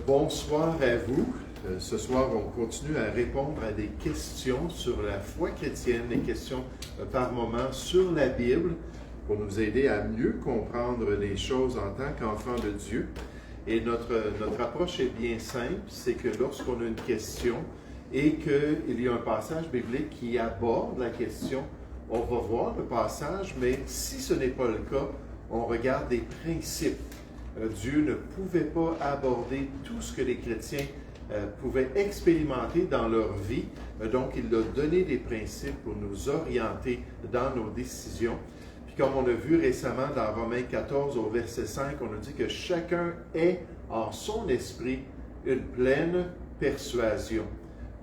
Bonsoir à vous. Ce soir, on continue à répondre à des questions sur la foi chrétienne, des questions par moment sur la Bible, pour nous aider à mieux comprendre les choses en tant qu'enfants de Dieu. Et notre approche est bien simple, c'est que lorsqu'on a une question et qu'il y a un passage biblique qui aborde la question, on va voir le passage, mais si ce n'est pas le cas, on regarde des principes. Dieu ne pouvait pas aborder tout ce que les chrétiens pouvaient expérimenter dans leur vie. Donc, il a donné des principes pour nous orienter dans nos décisions. Puis, comme on a vu récemment dans Romains 14 au verset 5, on nous dit que chacun ait en son esprit une pleine persuasion.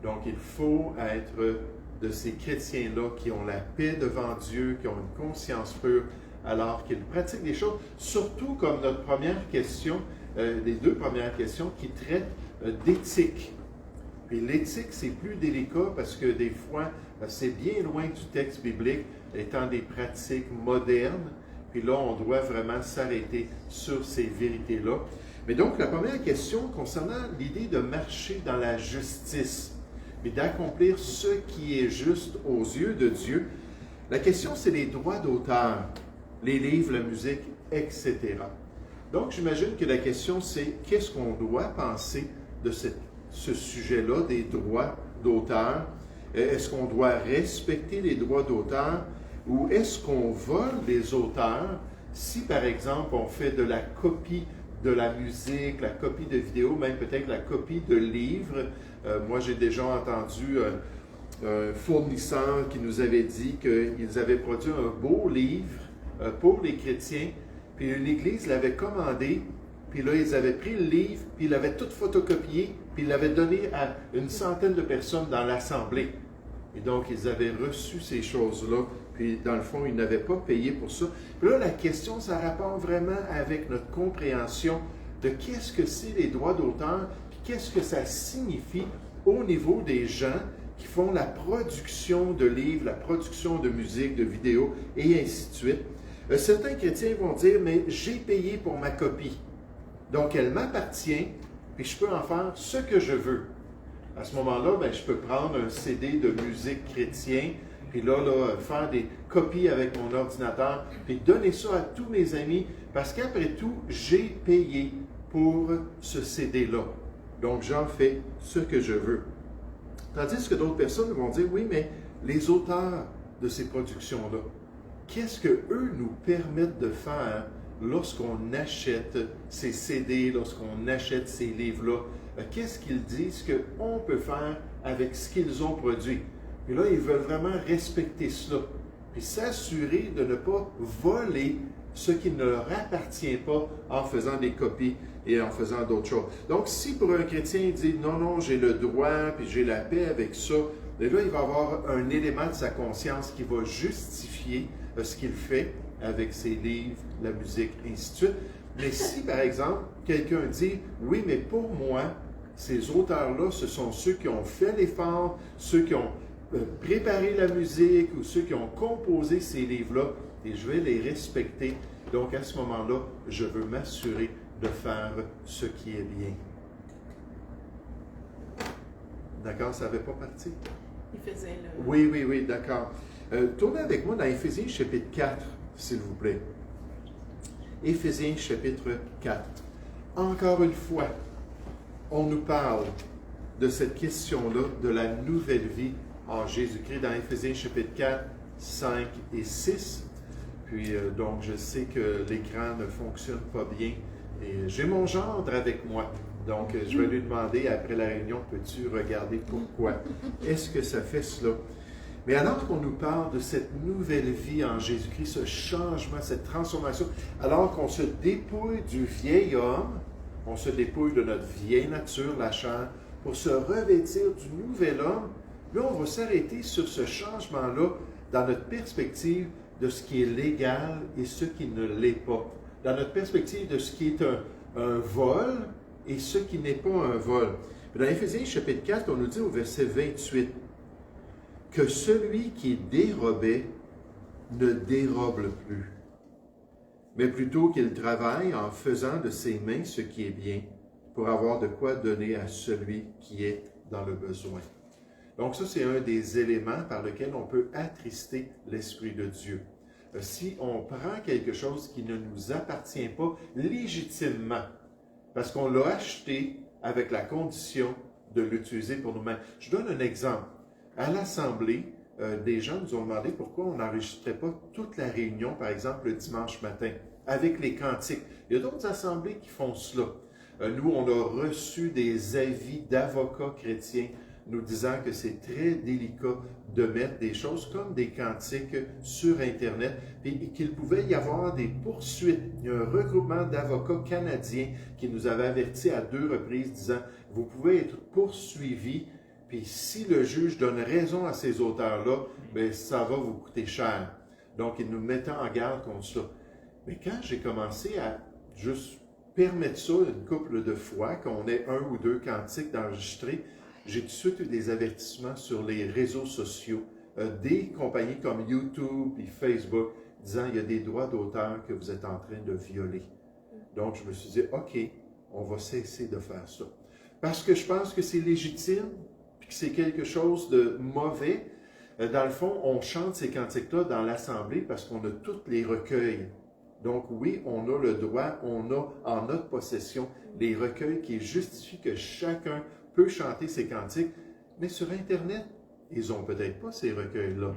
Donc, il faut être de ces chrétiens-là qui ont la paix devant Dieu, qui ont une conscience pure, alors qu'ils pratiquent des choses, surtout comme notre première question, les deux premières questions qui traitent d'éthique. Puis l'éthique, c'est plus délicat parce que des fois, c'est bien loin du texte biblique, étant des pratiques modernes. Puis là, on doit vraiment s'arrêter sur ces vérités-là. Mais donc, la première question concernant l'idée de marcher dans la justice, mais d'accomplir ce qui est juste aux yeux de Dieu, la question, c'est les droits d'auteur. Les livres, la musique, etc. Donc, j'imagine que la question, c'est qu'est-ce qu'on doit penser de ce sujet-là, des droits d'auteur? Est-ce qu'on doit respecter les droits d'auteur ou est-ce qu'on vole les auteurs si, par exemple, on fait de la copie de la musique, la copie de vidéos, même peut-être la copie de livres? Moi, j'ai déjà entendu un fournisseur qui nous avait dit qu'ils avaient produit un beau livre pour les chrétiens, puis une église l'avait commandé, puis là, ils avaient pris le livre, puis ils l'avaient tout photocopié, puis ils l'avaient donné à une centaine de personnes dans l'assemblée. Et donc, ils avaient reçu ces choses-là, puis dans le fond, ils n'avaient pas payé pour ça. Puis là, la question, ça rapporte vraiment avec notre compréhension de qu'est-ce que c'est les droits d'auteur, puis qu'est-ce que ça signifie au niveau des gens qui font la production de livres, la production de musique, de vidéos, et ainsi de suite. Certains chrétiens vont dire, mais j'ai payé pour ma copie. Donc, elle m'appartient, puis je peux en faire ce que je veux. À ce moment-là, ben, je peux prendre un CD de musique chrétien, puis là, faire des copies avec mon ordinateur, puis donner ça à tous mes amis, parce qu'après tout, j'ai payé pour ce CD-là. Donc, j'en fais ce que je veux. Tandis que d'autres personnes vont dire, oui, mais les auteurs de ces productions-là, qu'est-ce qu'eux nous permettent de faire lorsqu'on achète ces CD, lorsqu'on achète ces livres-là? Qu'est-ce qu'ils disent qu'on peut faire avec ce qu'ils ont produit? Et là, ils veulent vraiment respecter cela, puis s'assurer de ne pas voler ce qui ne leur appartient pas en faisant des copies et en faisant d'autres choses. Donc, si pour un chrétien, il dit « Non, non, j'ai le droit, puis j'ai la paix avec ça », et là, il va avoir un élément de sa conscience qui va justifier ce qu'il fait avec ses livres, la musique, ainsi de suite. Mais si, par exemple, quelqu'un dit « Oui, mais pour moi, ces auteurs-là, ce sont ceux qui ont fait l'effort, ceux qui ont préparé la musique ou ceux qui ont composé ces livres-là, et je vais les respecter. Donc, à ce moment-là, je veux m'assurer de faire ce qui est bien. » D'accord, ça n'avait pas parti? Il faisait le... Oui, d'accord. Tournez avec moi dans Éphésiens chapitre 4, s'il vous plaît. Éphésiens chapitre 4. Encore une fois, on nous parle de cette question-là, de la nouvelle vie en Jésus-Christ, dans Éphésiens chapitre 4, 5 et 6. Puis, donc, je sais que l'écran ne fonctionne pas bien. Et j'ai mon gendre avec moi. Donc, je vais lui demander, après la réunion, peux-tu regarder pourquoi? Est-ce que ça fait cela? Mais alors qu'on nous parle de cette nouvelle vie en Jésus-Christ, ce changement, cette transformation, alors qu'on se dépouille du vieil homme, on se dépouille de notre vieille nature, la chair, pour se revêtir du nouvel homme, là, on va s'arrêter sur ce changement-là dans notre perspective de ce qui est légal et ce qui ne l'est pas. Dans notre perspective de ce qui est un vol et ce qui n'est pas un vol. Dans Éphésiens chapitre 4, on nous dit au verset 28 que celui qui dérobait ne dérobe plus, mais plutôt qu'il travaille en faisant de ses mains ce qui est bien, pour avoir de quoi donner à celui qui est dans le besoin. Donc ça, c'est un des éléments par lequel on peut attrister l'Esprit de Dieu. Si on prend quelque chose qui ne nous appartient pas légitimement, parce qu'on l'a acheté avec la condition de l'utiliser pour nous-mêmes. Je donne un exemple. À l'Assemblée, des gens nous ont demandé pourquoi on n'enregistrait pas toute la réunion, par exemple, le dimanche matin, avec les cantiques. Il y a d'autres assemblées qui font cela. Nous, on a reçu des avis d'avocats chrétiens nous disant que c'est très délicat de mettre des choses comme des cantiques sur Internet et qu'il pouvait y avoir des poursuites. Il y a un regroupement d'avocats canadiens qui nous avait avertis à 2 reprises disant « Vous pouvez être poursuivis, puis si le juge donne raison à ces auteurs-là, bien, ça va vous coûter cher. » Donc, ils nous mettaient en garde contre ça. Mais quand j'ai commencé à juste permettre ça une couple de fois, qu'on ait 1 ou 2 cantiques d'enregistrer, j'ai tout de suite eu des avertissements sur les réseaux sociaux, des compagnies comme YouTube et Facebook, disant il y a des droits d'auteur que vous êtes en train de violer. Donc, je me suis dit, OK, on va cesser de faire ça. Parce que je pense que c'est légitime, puis que c'est quelque chose de mauvais. Dans le fond, on chante ces cantiques-là dans l'Assemblée parce qu'on a tous les recueils. Donc oui, on a le droit, on a en notre possession les recueils qui justifient que chacun peut chanter ses cantiques, mais sur Internet, ils n'ont peut-être pas ces recueils-là.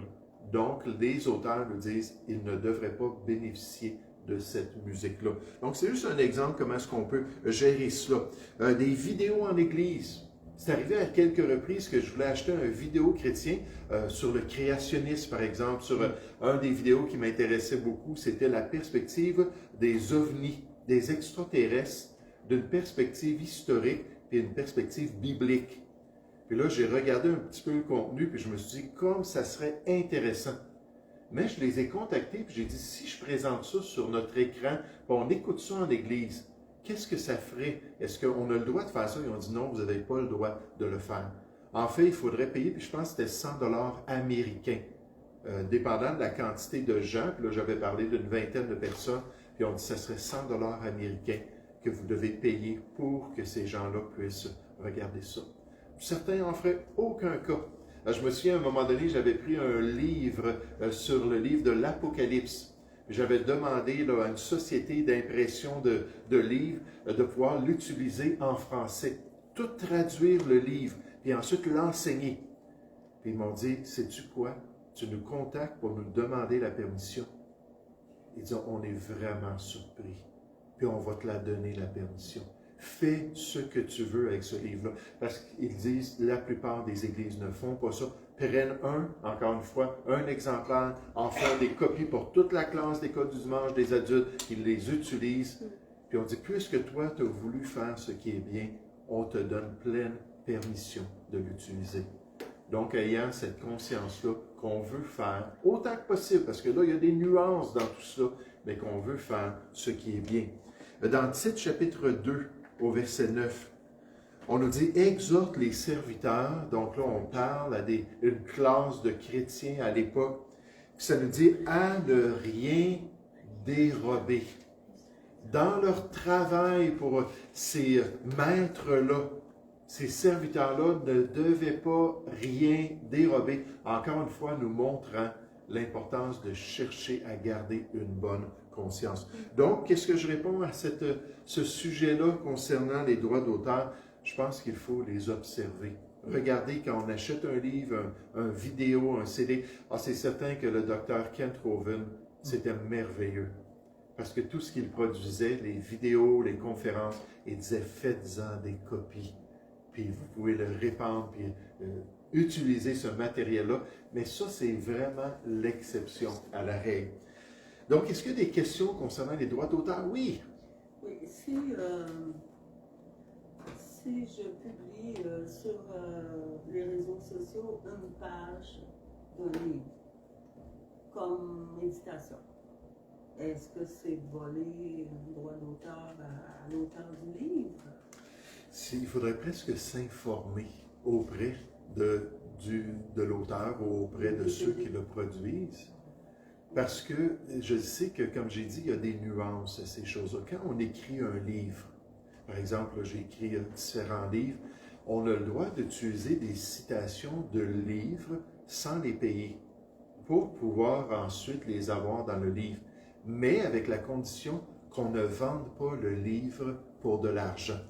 Donc, les auteurs nous disent qu'ils ne devraient pas bénéficier de cette musique-là. Donc, c'est juste un exemple comment est-ce qu'on peut gérer cela. Des vidéos en Église. C'est arrivé à quelques reprises que je voulais acheter un vidéo chrétien sur le créationnisme, par exemple. Sur un des vidéos qui m'intéressait beaucoup, c'était la perspective des ovnis, des extraterrestres, d'une perspective historique et une perspective biblique. Puis là, j'ai regardé un petit peu le contenu, puis je me suis dit, comme ça serait intéressant. Mais je les ai contactés, puis j'ai dit, si je présente ça sur notre écran, puis on écoute ça en Église, qu'est-ce que ça ferait? Est-ce qu'on a le droit de faire ça? Ils ont dit non, vous n'avez pas le droit de le faire. En fait, il faudrait payer, puis je pense que c'était 100 $ américains, dépendant de la quantité de gens. Puis là, j'avais parlé d'une vingtaine de personnes, puis on dit que ce serait 100 $ américains que vous devez payer pour que ces gens-là puissent regarder ça. Certains n'en feraient aucun cas. Je me souviens, à un moment donné, j'avais pris un livre sur le livre de l'Apocalypse. J'avais demandé là, à une société d'impression de livres de pouvoir l'utiliser en français. Tout traduire le livre, puis ensuite l'enseigner. Puis ils m'ont dit, sais-tu quoi? Tu nous contactes pour nous demander la permission. Ils disent, on est vraiment surpris. Puis on va te la donner, la permission. Fais ce que tu veux avec ce livre-là. Parce qu'ils disent, la plupart des églises ne font pas ça. Prennent encore une fois, un exemplaire, en font des copies pour toute la classe d'école du dimanche des adultes, ils les utilisent. Puis on dit, puisque toi, tu as voulu faire ce qui est bien, on te donne pleine permission de l'utiliser. Donc, ayant cette conscience-là qu'on veut faire autant que possible, parce que là, il y a des nuances dans tout ça, mais qu'on veut faire ce qui est bien. Dans Tite, chapitre 2, au verset 9, on nous dit « Exhorte les serviteurs », donc là, on parle à une classe de chrétiens à l'époque, ça nous dit « à ne rien dérober ». Dans leur travail pour ces maîtres-là, ces serviteurs-là ne devaient pas rien dérober, encore une fois nous montrant l'importance de chercher à garder une bonne conscience. Donc, qu'est-ce que je réponds à ce sujet-là concernant les droits d'auteur? Je pense qu'il faut les observer. Regardez quand on achète un livre, un vidéo, un CD. C'est certain que le docteur Kent Hovind, c'était merveilleux. Parce que tout ce qu'il produisait, les vidéos, les conférences, il disait faites-en des copies. Puis vous pouvez le répandre, puis utiliser ce matériel-là. Mais ça, c'est vraiment l'exception à la règle. Donc, est-ce qu'il y a des questions concernant les droits d'auteur? Oui. Oui, si je publie sur les réseaux sociaux une page d'un livre, comme méditation, est-ce que c'est voler un droit d'auteur à l'auteur du livre? Il faudrait presque s'informer auprès de l'auteur ou auprès de ceux qui le produisent. Parce que je sais que, comme j'ai dit, il y a des nuances à ces choses-là. Quand on écrit un livre, par exemple, là, j'ai écrit différents livres, on a le droit d'utiliser des citations de livres sans les payer pour pouvoir ensuite les avoir dans le livre, mais avec la condition qu'on ne vende pas le livre pour de l'argent.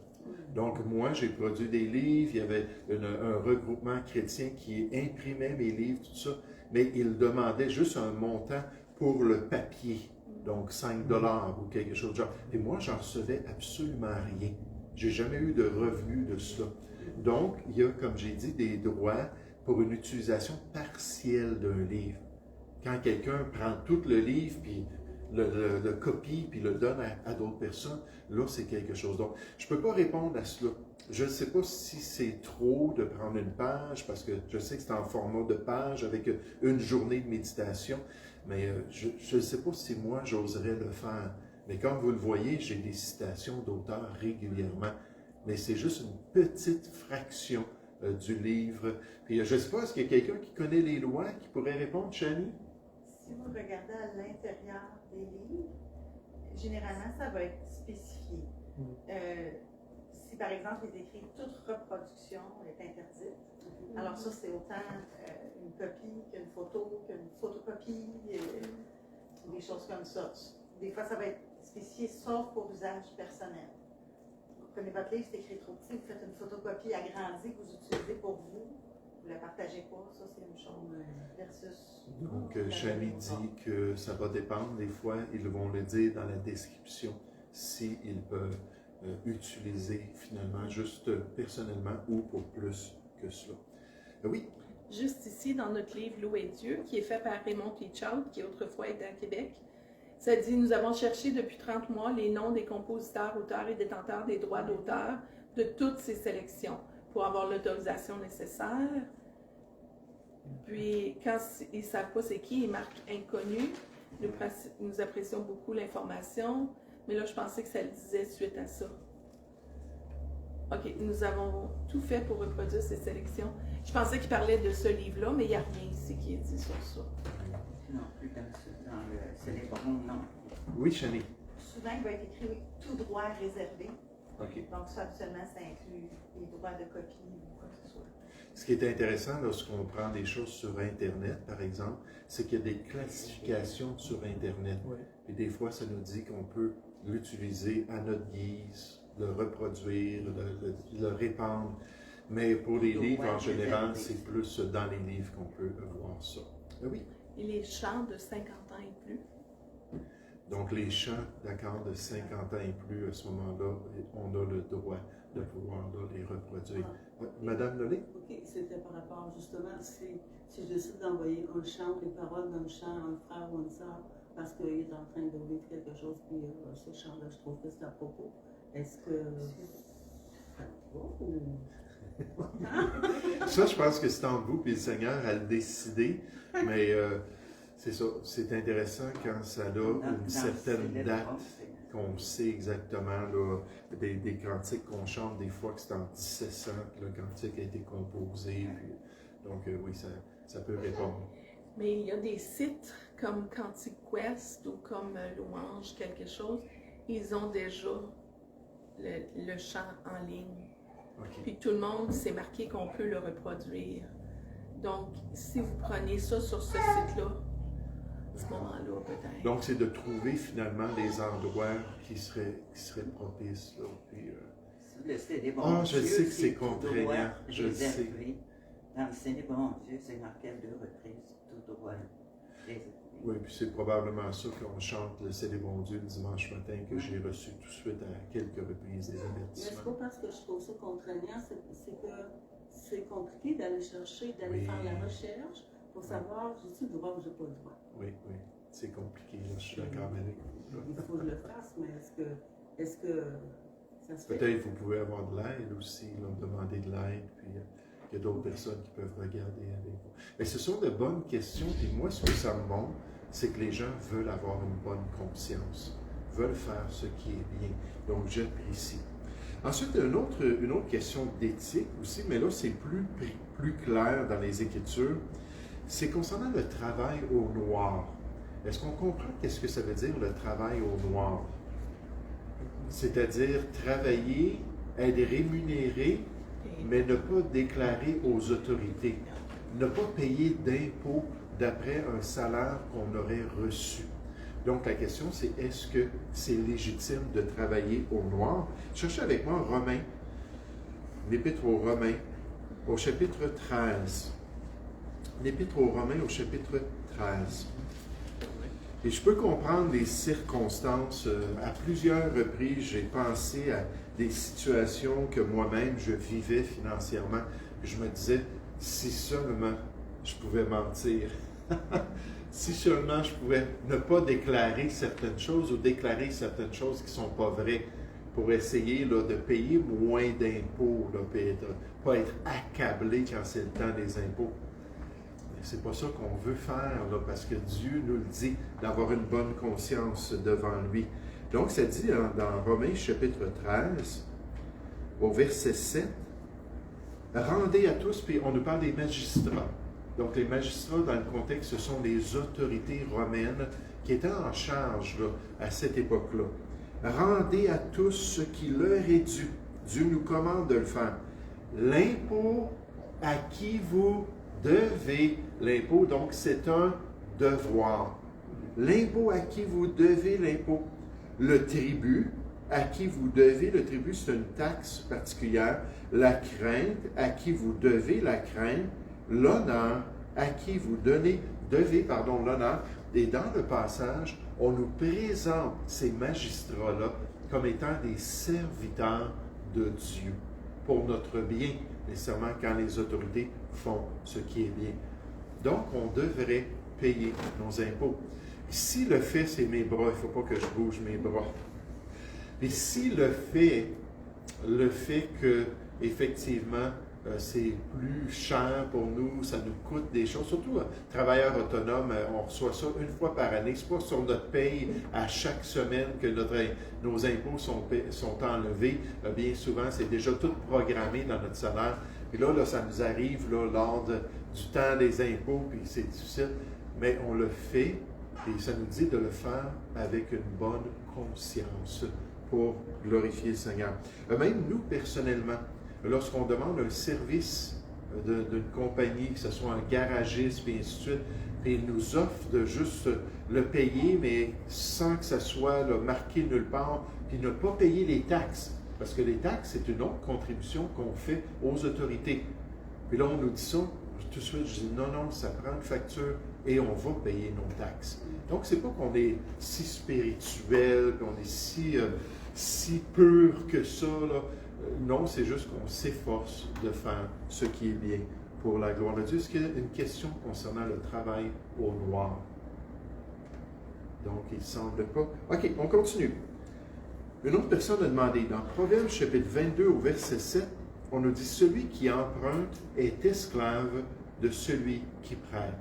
Donc, moi, j'ai produit des livres, il y avait un regroupement chrétien qui imprimait mes livres, tout ça, mais il demandait juste un montant pour le papier, donc 5 $ ou quelque chose de genre. Et moi, j'en recevais absolument rien. J'ai jamais eu de revenus de cela. Donc, il y a, comme j'ai dit, des droits pour une utilisation partielle d'un livre. Quand quelqu'un prend tout le livre, puis le copie, puis le donne à d'autres personnes, là, c'est quelque chose. Donc, je ne peux pas répondre à cela. Je ne sais pas si c'est trop de prendre une page, parce que je sais que c'est en format de page avec une journée de méditation, mais je ne sais pas si moi, j'oserais le faire. Mais comme vous le voyez, j'ai des citations d'auteurs régulièrement, mais c'est juste une petite fraction du livre. Puis je ne sais pas, est-ce qu'il y a quelqu'un qui connaît les lois qui pourrait répondre, Chani? Si vous regardez à l'intérieur des livres, généralement, ça va être spécifié. Si par exemple, il est écrit « toute reproduction est interdite », alors ça, c'est autant une copie qu'une photo, qu'une photocopie, des choses comme ça. Des fois, ça va être spécifié sauf pour usage personnel. Vous prenez votre livre, c'est écrit trop petit, vous faites une photocopie agrandie que vous utilisez pour vous, vous ne la partagez pas, ça c'est une chose versus... Donc, Chani dit que ça va dépendre. Des fois, ils vont le dire dans la description s'ils peuvent utiliser finalement juste personnellement ou pour plus que cela. Oui? Juste ici, dans notre livre « L'eau et Dieu », qui est fait par Raymond Clichat, qui autrefois était à Québec, ça dit « Nous avons cherché depuis 30 mois les noms des compositeurs, auteurs et détenteurs des droits d'auteur de toutes ces sélections pour avoir l'autorisation nécessaire. Puis, quand ils ne savent pas c'est qui, ils marquent « Inconnu ». Nous apprécions beaucoup l'information, mais là, je pensais que ça le disait suite à ça. OK, nous avons tout fait pour reproduire ces sélections. Je pensais qu'il parlait de ce livre-là, mais il n'y a rien ici qui est dit sur ça. Non, plus dans le célèbre non. Oui, Chani. Souvent, il va être écrit « tout droit réservé ». OK. Donc, ça, habituellement, ça inclut les droits de copie ou quoi que ce soit. Ce qui est intéressant lorsqu'on prend des choses sur Internet, par exemple, c'est qu'il y a des classifications sur Internet. Oui. Et des fois, ça nous dit qu'on peut l'utiliser à notre guise, le reproduire, le répandre. Mais pour les livres, en général, c'est plus dans les livres qu'on peut voir ça. Oui. Et les chants de 50 ans et plus. Donc, les chants, d'accord, de 50 ans et plus, à ce moment-là, on a le droit de pouvoir là, les reproduire. Madame Lolé? OK, c'était par rapport justement, si je décide d'envoyer un chant, les paroles d'un chant à un frère ou une sœur, parce qu'il est en train de vivre quelque chose, puis ce chant-là, je trouve que c'est à propos. Est-ce que ça va ou... Ça, je pense que c'est en vous, puis le Seigneur a le décidé, mais c'est ça, c'est intéressant quand ça a une certaine date, qu'on sait exactement là, des cantiques qu'on chante, des fois que c'est en 1700 que le cantique a été composé, puis, donc oui, ça peut répondre. Mais il y a des sites comme Cantique Quest ou comme Louange, quelque chose, ils ont déjà le chant en ligne. Okay. Puis tout le monde, c'est marqué qu'on peut le reproduire. Donc, si vous prenez ça sur ce site-là, à ce moment-là, peut-être. Donc, c'est de trouver finalement des endroits qui seraient propices. Là, puis, Le célèbre je Dieu, sais que c'est tout contraignant, droit je le sais. réservé. Dans le célèbre Dieu, c'est marqué à 2 reprises, tout droit réservé. Oui, puis c'est probablement ça qu'on chante le Célèbre Dieu le dimanche matin que j'ai reçu tout de suite à quelques reprises des Mais c'est avertissements. pas parce que je trouve ça contraignant, c'est que c'est compliqué d'aller chercher, d'aller Oui. faire la recherche pour savoir j'ai-tu le droit ou j'ai pas le droit. Oui, c'est compliqué, là, je suis d'accord avec vous. Il faut que je le fasse, mais est-ce que ça se fait? Peut-être que vous pouvez avoir de l'aide aussi, là, demander de l'aide, puis il y a d'autres personnes qui peuvent regarder avec vous. Mais ce sont de bonnes questions, et moi, ce que ça me montre, c'est que les gens veulent avoir une bonne conscience, veulent faire ce qui est bien. Donc, j'apprécie. Ensuite, une autre question d'éthique aussi, mais là, c'est plus clair dans les Écritures. C'est concernant le travail au noir. Est-ce qu'on comprend qu'est-ce que ça veut dire, le travail au noir? c'est-à-dire travailler, être rémunéré, mais ne pas déclarer aux autorités, ne pas payer d'impôts d'après un salaire qu'on aurait reçu. Donc la question c'est, est-ce que c'est légitime de travailler au noir? Cherchez avec moi Romains, l'Épître aux Romains, au chapitre 13. L'Épître aux Romains au chapitre 13. Et je peux comprendre les circonstances. À plusieurs reprises, j'ai pensé à des situations que moi-même je vivais financièrement. Je me disais, si seulement je pouvais mentir, si seulement je pouvais ne pas déclarer certaines choses ou déclarer certaines choses qui ne sont pas vraies pour essayer là, de payer moins d'impôts, pas être accablé quand c'est le temps des impôts. C'est pas ça qu'on veut faire, là, parce que Dieu nous le dit, d'avoir une bonne conscience devant lui. Donc, ça dit dans Romains chapitre 13, au verset 7, « Rendez à tous », puis on nous parle des magistrats. Donc, les magistrats, dans le contexte, ce sont les autorités romaines qui étaient en charge là, à cette époque-là. « Rendez à tous ce qui leur est dû. » Dieu nous commande de le faire. « L'impôt à qui vous devez, l'impôt, donc c'est un devoir. L'impôt à qui vous devez l'impôt. Le tribut à qui vous devez, le tribut c'est une taxe particulière. La crainte à qui vous devez la crainte. L'honneur à qui vous devez l'honneur. Et dans le passage, on nous présente ces magistrats-là comme étant des serviteurs de Dieu pour notre bien, nécessairement quand les autorités font ce qui est bien. Donc, on devrait payer nos impôts. Si le fait, c'est mes bras, il ne faut pas que je bouge mes bras. Et si le fait que, effectivement, c'est plus cher pour nous, ça nous coûte des choses, surtout travailleurs autonomes, on reçoit ça une fois par année. Ce n'est pas sur notre paye à chaque semaine que nos impôts sont enlevés. Bien souvent, c'est déjà tout programmé dans notre salaire. Puis là, ça nous arrive là, lors du temps des impôts, puis c'est difficile, mais on le fait, et ça nous dit de le faire avec une bonne conscience pour glorifier le Seigneur. Même nous, personnellement, lorsqu'on demande un service d'une compagnie, que ce soit un garagiste, et ainsi de suite, puis ils nous offrent de juste le payer, mais sans que ça soit là, marqué nulle part, puis ne pas payer les taxes. Parce que les taxes, c'est une autre contribution qu'on fait aux autorités. Puis là, on nous dit ça, tout de suite, je dis non, ça prend une facture et on va payer nos taxes. Donc, c'est pas qu'on est si spirituel, qu'on est si pur que ça, là. Non, c'est juste qu'on s'efforce de faire ce qui est bien pour la gloire de Dieu. Est-ce qu'il y a une question concernant le travail au noir? Donc, il ne semble pas. OK, on continue. Une autre personne a demandé, dans Proverbes chapitre 22 au verset 7, on nous dit « Celui qui emprunte est esclave de celui qui prête. »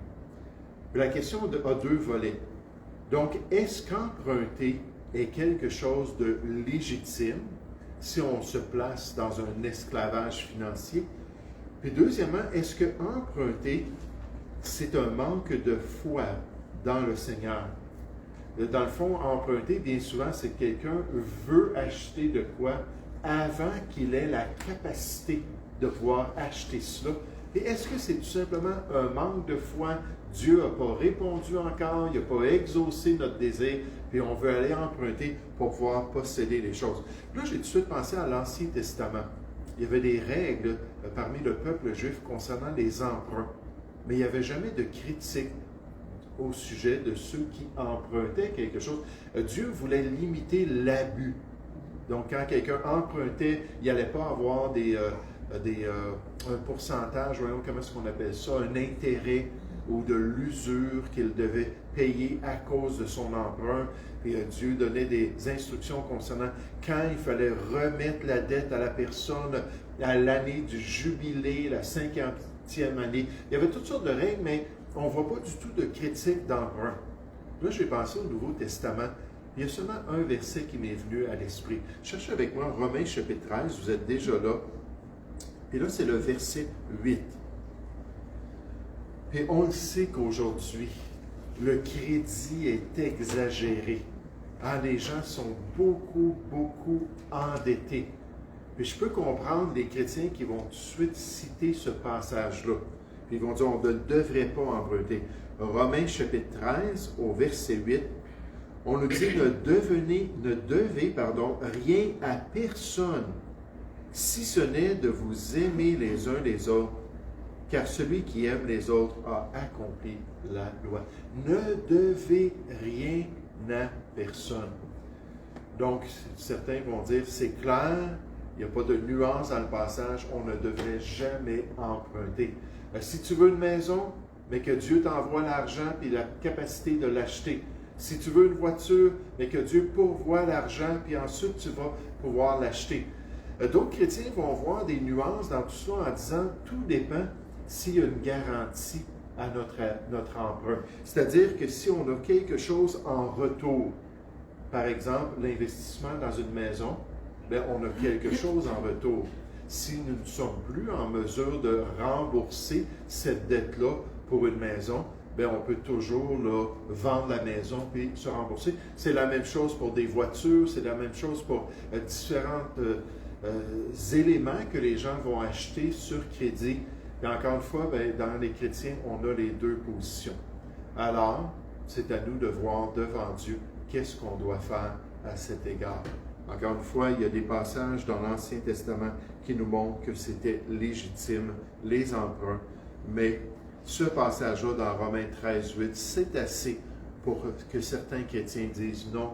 La question a deux volets. Donc, est-ce qu'emprunter est quelque chose de légitime si on se place dans un esclavage financier? Puis deuxièmement, est-ce que emprunter, c'est un manque de foi dans le Seigneur? Dans le fond, emprunter, bien souvent, c'est que quelqu'un veut acheter de quoi avant qu'il ait la capacité de pouvoir acheter cela. Et est-ce que c'est tout simplement un manque de foi? Dieu n'a pas répondu encore, il n'a pas exaucé notre désir, puis on veut aller emprunter pour pouvoir posséder les choses. Là, j'ai tout de suite pensé à l'Ancien Testament. Il y avait des règles parmi le peuple juif concernant les emprunts, mais il n'y avait jamais de critique au sujet de ceux qui empruntaient quelque chose. Dieu voulait limiter l'abus. Donc, quand quelqu'un empruntait, il n'allait pas avoir un pourcentage, voyons comment est-ce qu'on appelle ça, un intérêt ou de l'usure qu'il devait payer à cause de son emprunt. Et Dieu donnait des instructions concernant quand il fallait remettre la dette à la personne à l'année du jubilé, la 50e année. Il y avait toutes sortes de règles, mais on ne voit pas du tout de critique d'emprunt. Là, j'ai pensé au Nouveau Testament. Il y a seulement un verset qui m'est venu à l'esprit. Cherchez avec moi Romains chapitre 13, vous êtes déjà là. Et là, c'est le verset 8. Et on le sait qu'aujourd'hui, le crédit est exagéré. Ah, les gens sont beaucoup, beaucoup endettés. Puis je peux comprendre les chrétiens qui vont tout de suite citer ce passage-là. Puis ils vont dire, on ne devrait pas emprunter. Romains chapitre 13, au verset 8, on nous dit, ne devez rien à personne, si ce n'est de vous aimer les uns les autres, car celui qui aime les autres a accompli la loi. Ne devez rien à personne. Donc, certains vont dire, c'est clair, il n'y a pas de nuance dans le passage, on ne devrait jamais emprunter. Si tu veux une maison, mais que Dieu t'envoie l'argent et la capacité de l'acheter. Si tu veux une voiture, mais que Dieu pourvoie l'argent, puis ensuite tu vas pouvoir l'acheter. D'autres chrétiens vont voir des nuances dans tout ça en disant, tout dépend s'il y a une garantie à notre emprunt. C'est-à-dire que si on a quelque chose en retour, par exemple l'investissement dans une maison, bien, on a quelque chose en retour. Si nous ne sommes plus en mesure de rembourser cette dette-là pour une maison, bien, on peut toujours là, vendre la maison puis se rembourser. C'est la même chose pour des voitures, c'est la même chose pour différents éléments que les gens vont acheter sur crédit. Et encore une fois, bien, dans les chrétiens, on a les deux positions. Alors, c'est à nous de voir devant Dieu qu'est-ce qu'on doit faire à cet égard. Encore une fois, il y a des passages dans l'Ancien Testament qui nous montrent que c'était légitime, les emprunts, mais ce passage-là dans Romains 13, 8, c'est assez pour que certains chrétiens disent non,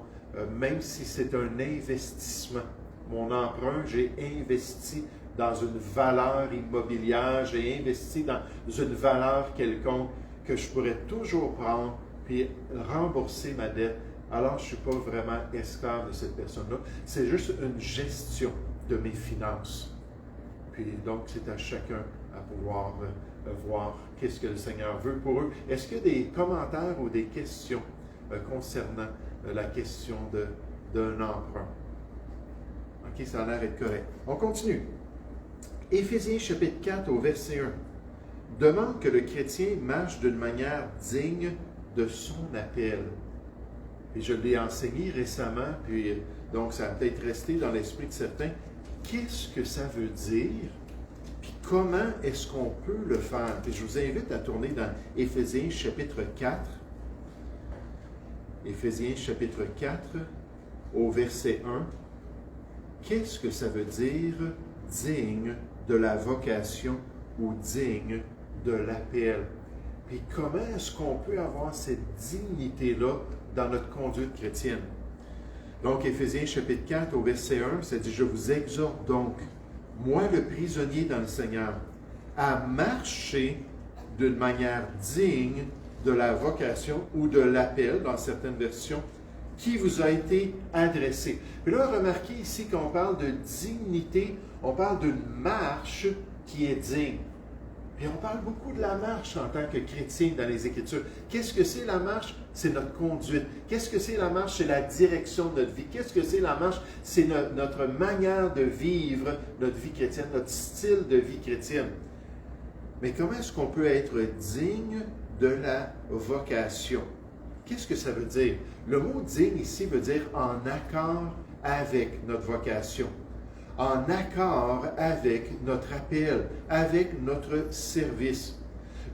même si c'est un investissement. Mon emprunt, j'ai investi dans une valeur immobilière, j'ai investi dans une valeur quelconque que je pourrais toujours prendre puis rembourser ma dette. Alors, je ne suis pas vraiment esclave de cette personne-là. C'est juste une gestion de mes finances. Puis donc, c'est à chacun à pouvoir voir qu'est-ce que le Seigneur veut pour eux. Est-ce qu'il y a des commentaires ou des questions concernant la question d'un emprunt? OK, ça a l'air d'être correct. On continue. Éphésiens chapitre 4 au verset 1 demande que le chrétien marche d'une manière digne de son appel. Et je l'ai enseigné récemment, puis donc ça a peut-être resté dans l'esprit de certains. Qu'est-ce que ça veut dire? Puis comment est-ce qu'on peut le faire? Puis je vous invite à tourner dans Éphésiens chapitre 4. Éphésiens chapitre 4 au verset 1. Qu'est-ce que ça veut dire digne de la vocation ou digne de l'appel? Puis comment est-ce qu'on peut avoir cette dignité-là dans notre conduite chrétienne? Donc, Éphésiens chapitre 4 au verset 1, ça dit « Je vous exhorte donc, moi le prisonnier dans le Seigneur, à marcher d'une manière digne de la vocation ou de l'appel, dans certaines versions, qui vous a été adressé. » Puis là, remarquez ici qu'on parle de dignité, on parle d'une marche qui est digne. Et on parle beaucoup de la marche en tant que chrétien dans les Écritures. Qu'est-ce que c'est la marche? C'est notre conduite. Qu'est-ce que c'est la marche? C'est la direction de notre vie. Qu'est-ce que c'est la marche? C'est notre manière de vivre notre vie chrétienne, notre style de vie chrétienne. Mais comment est-ce qu'on peut être digne de la vocation? Qu'est-ce que ça veut dire? Le mot « digne » ici veut dire « en accord avec notre vocation ». En accord avec notre appel, avec notre service,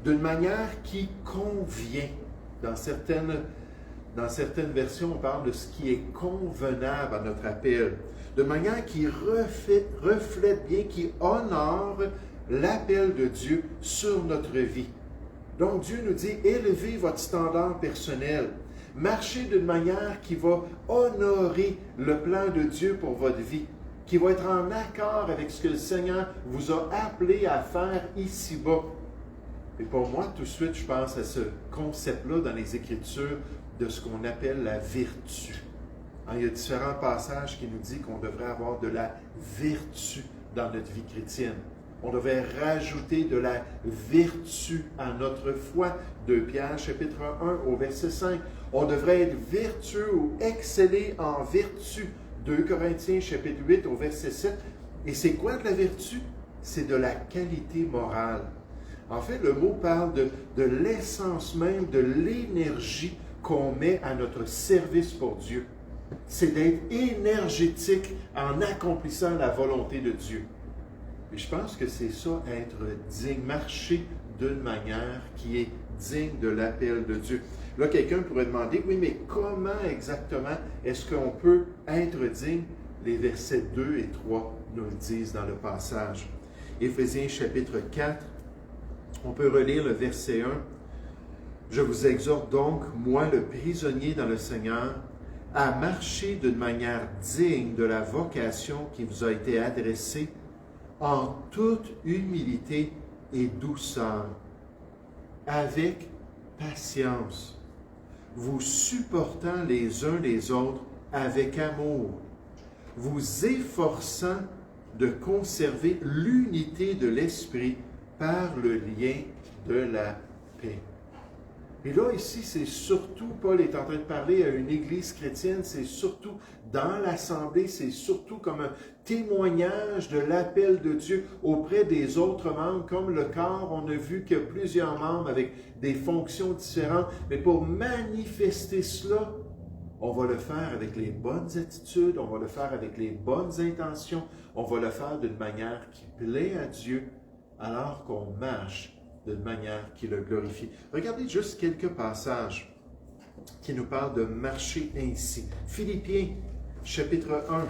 d'une manière qui convient. Dans certaines versions, on parle de ce qui est convenable à notre appel, de manière qui reflète bien, qui honore l'appel de Dieu sur notre vie. Donc Dieu nous dit, élevez votre standard personnel, marchez d'une manière qui va honorer le plan de Dieu pour votre vie, qui va être en accord avec ce que le Seigneur vous a appelé à faire ici-bas. Et pour moi, tout de suite, je pense à ce concept-là dans les Écritures de ce qu'on appelle la vertu. Il y a différents passages qui nous disent qu'on devrait avoir de la vertu dans notre vie chrétienne. On devrait rajouter de la vertu à notre foi. 2 Pierre, chapitre 1, au verset 5. On devrait être vertueux ou exceller en vertu. 2 Corinthiens, chapitre 8, au verset 7. Et c'est quoi de la vertu? C'est de la qualité morale. En fait, le mot parle de l'essence même, de l'énergie qu'on met à notre service pour Dieu. C'est d'être énergétique en accomplissant la volonté de Dieu. Et je pense que c'est ça, être digne, marcher d'une manière qui est digne de l'appel de Dieu. Là, quelqu'un pourrait demander, oui, mais comment exactement est-ce qu'on peut être digne? Les versets 2 et 3 nous le disent dans le passage. Éphésiens chapitre 4, on peut relire le verset 1. « Je vous exhorte donc, moi le prisonnier dans le Seigneur, à marcher d'une manière digne de la vocation qui vous a été adressée, en toute humilité et douceur, avec patience, vous supportant les uns les autres avec amour, vous efforçant de conserver l'unité de l'esprit par le lien de la paix. » Et là, ici, c'est surtout, Paul est en train de parler à une église chrétienne, c'est surtout dans l'assemblée, c'est surtout comme un témoignage de l'appel de Dieu auprès des autres membres. Comme le corps, on a vu qu'il y a plusieurs membres avec des fonctions différentes, mais pour manifester cela, on va le faire avec les bonnes attitudes, on va le faire avec les bonnes intentions, on va le faire d'une manière qui plaît à Dieu, alors qu'on marche d'une manière qui le glorifie. Regardez juste quelques passages qui nous parlent de marcher ainsi. Philippiens, chapitre 1.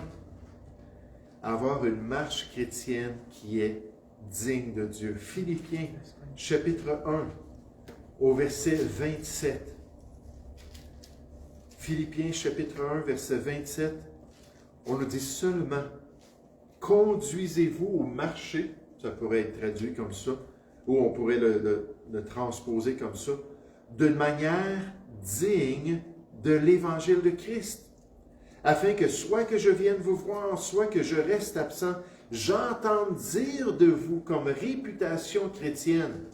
Avoir une marche chrétienne qui est digne de Dieu. Philippiens, chapitre 1, au verset 27. Philippiens, chapitre 1, verset 27. On nous dit seulement, conduisez-vous au marché, ça pourrait être traduit comme ça, ou on pourrait le transposer comme ça, d'une manière digne de l'évangile de Christ, afin que soit que je vienne vous voir, soit que je reste absent, j'entende dire de vous comme réputation chrétienne,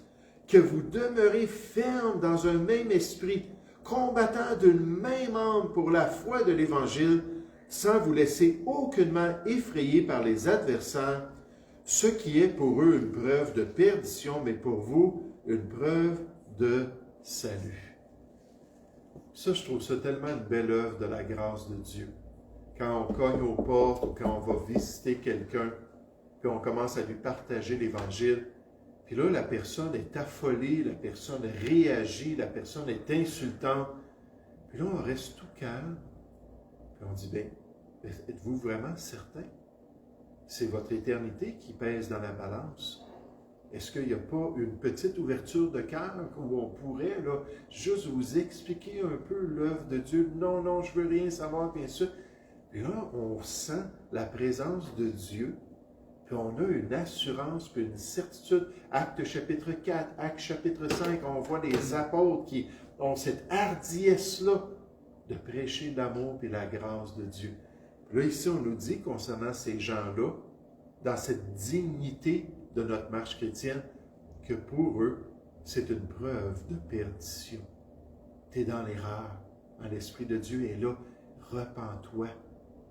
que vous demeurez ferme dans un même esprit, combattant d'une même âme pour la foi de l'évangile, sans vous laisser aucunement effrayer par les adversaires, ce qui est pour eux une preuve de perdition, mais pour vous, une preuve de salut. Ça, je trouve ça tellement une belle œuvre de la grâce de Dieu. Quand on cogne aux portes ou quand on va visiter quelqu'un, puis on commence à lui partager l'Évangile, puis là, la personne est affolée, la personne réagit, la personne est insultante, puis là, on reste tout calme, puis on dit, bien, êtes-vous vraiment certain? C'est votre éternité qui pèse dans la balance. Est-ce qu'il n'y a pas une petite ouverture de cœur où on pourrait là, juste vous expliquer un peu l'œuvre de Dieu? Non, non, je ne veux rien savoir, bien sûr. Et là, on sent la présence de Dieu, puis on a une assurance, puis une certitude. Actes chapitre 4, Actes chapitre 5, on voit les apôtres qui ont cette hardiesse-là de prêcher l'amour et la grâce de Dieu. Là, ici, on nous dit concernant ces gens-là, dans cette dignité de notre marche chrétienne, que pour eux, c'est une preuve de perdition. Tu es dans l'erreur. L'Esprit de Dieu est là. Repens-toi,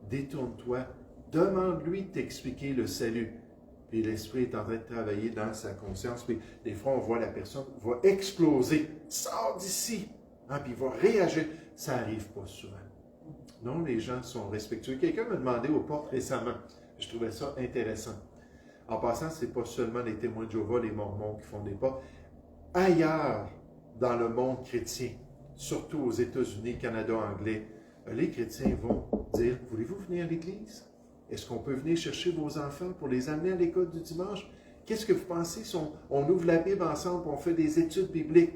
détourne-toi, demande-lui de t'expliquer le salut. Puis l'Esprit est en train de travailler dans sa conscience. Puis des fois, on voit la personne va exploser. Sors d'ici! Puis il va réagir. Ça n'arrive pas souvent. Non, les gens sont respectueux. Quelqu'un m'a demandé aux portes récemment. Je trouvais ça intéressant. En passant, ce n'est pas seulement les témoins de Jéhovah, les Mormons qui font des portes. Ailleurs, dans le monde chrétien, surtout aux États-Unis, Canada, anglais, les chrétiens vont dire, voulez-vous venir à l'église? Est-ce qu'on peut venir chercher vos enfants pour les amener à l'école du dimanche? Qu'est-ce que vous pensez si on ouvre la Bible ensemble, on fait des études bibliques?